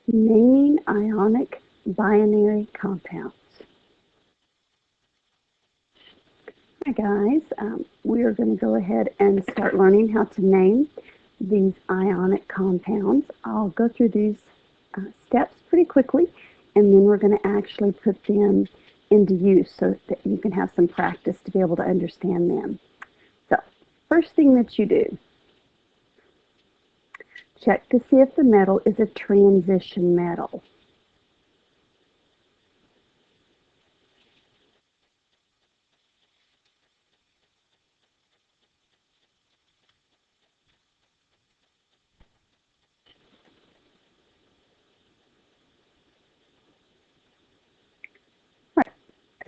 Naming ionic binary compounds. Hi guys, we are going to go ahead and start learning how to name these ionic compounds. I'll go through these steps pretty quickly, and then we're going to actually put them into use so that you can have some practice to be able to understand them. So, first thing that you do, check to see if the metal is a transition metal.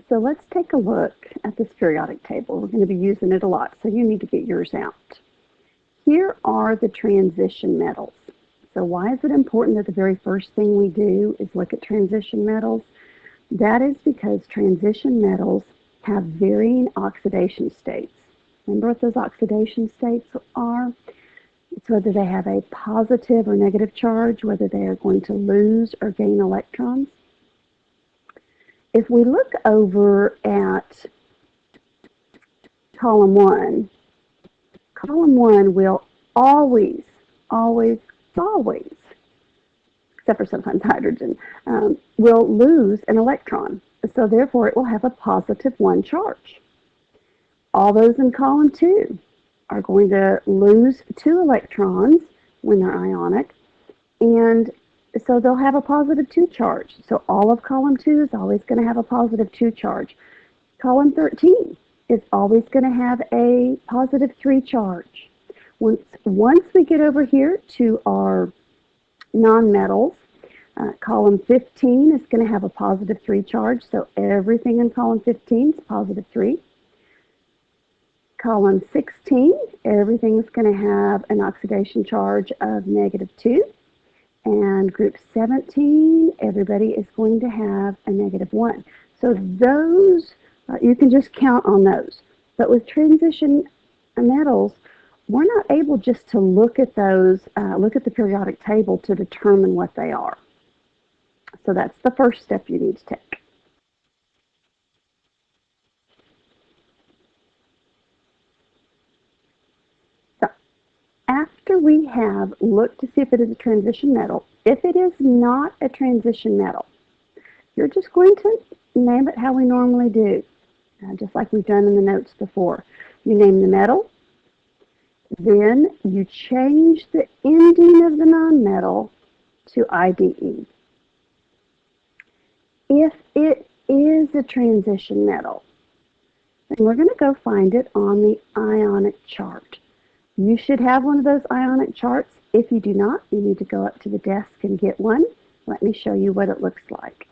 So let's take a look at this periodic table. We're going to be using it a lot, so you need to get yours out. Here are the transition metals. So why is it important that the very first thing we do is look at transition metals? That is because transition metals have varying oxidation states. Remember what those oxidation states are? It's whether they have a positive or negative charge, whether they are going to lose or gain electrons. If we look over at column 1, column 1 will always, except for sometimes hydrogen, will lose an electron. So therefore it will have a positive 1 charge. All those in column 2 are going to lose 2 electrons when they're ionic, and so they'll have a positive 2 charge. So all of column 2 is always going to have a positive 2 charge. Column 13 is always going to have a positive 3 charge. Once we get over here to our nonmetals, column 15 is going to have a positive 3 charge, so everything in column 15 is positive 3. Column 16, everything is going to have an oxidation charge of negative 2. And group 17, everybody is going to have a negative 1. So those, you can just count on those. But with transition metals, we're not able just to look at those, look at the periodic table to determine what they are. So that's the first step you need to take. So after we have looked to see if it is a transition metal, if it is not a transition metal, you're just going to name it how we normally do, just like we've done in the notes before. You name the metal, then you change the ending of the nonmetal to IDE. If it is a transition metal, then we're going to go find it on the ionic chart. You should have one of those ionic charts. If you do not, you need to go up to the desk and get one. Let me show you what it looks like.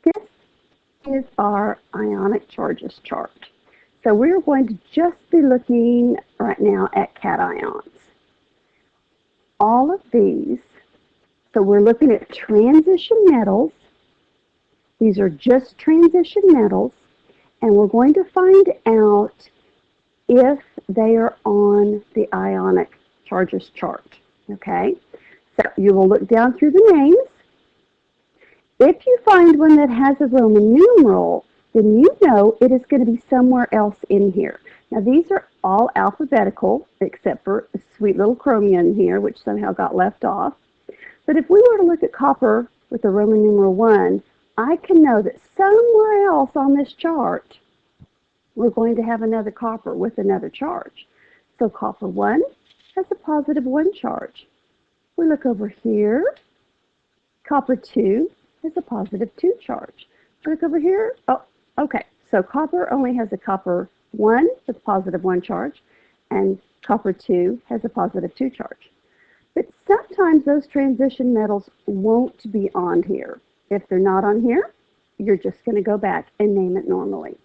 This is our ionic charges chart. So we're going to just be looking right now at cations. All of these, so we're looking at transition metals. These are just transition metals, and we're going to find out if they are on the ionic charges chart, okay? So you will look down through the names. If you find one that has a Roman numeral, then you know it is going to be somewhere else in here. Now these are all alphabetical except for a sweet little chromium here, which somehow got left off. But if we were to look at copper with the Roman numeral 1, I can know that somewhere else on this chart we're going to have another copper with another charge. So copper 1 has a positive 1 charge. We look over here, copper 2 has a positive 2 charge. Look over here. Oh, okay. So copper only has a copper 1 with a positive 1 charge, and copper 2 has a positive 2 charge. But sometimes those transition metals won't be on here. If they're not on here, you're just going to go back and name it normally.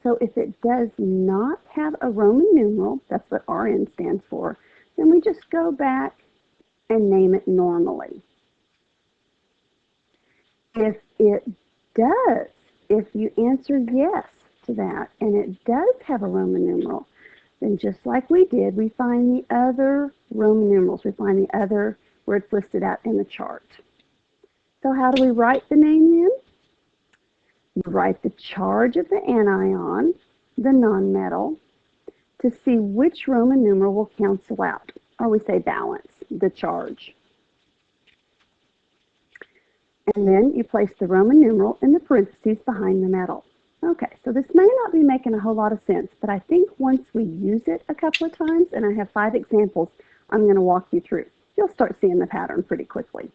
So if it does not have a Roman numeral, that's what RN stands for, then we just go back and name it normally. If it does, if you answer yes to that, and it does have a Roman numeral, then just like we did, we find the other Roman numerals. We find the other where it's listed out in the chart. So how do we write the name then? You write the charge of the anion, the nonmetal, to see which Roman numeral will cancel out, or we say balance the charge. And then you place the Roman numeral in the parentheses behind the metal. Okay, so this may not be making a whole lot of sense, but I think once we use it a couple of times, and I have 5 examples I'm going to walk you through, you'll start seeing the pattern pretty quickly.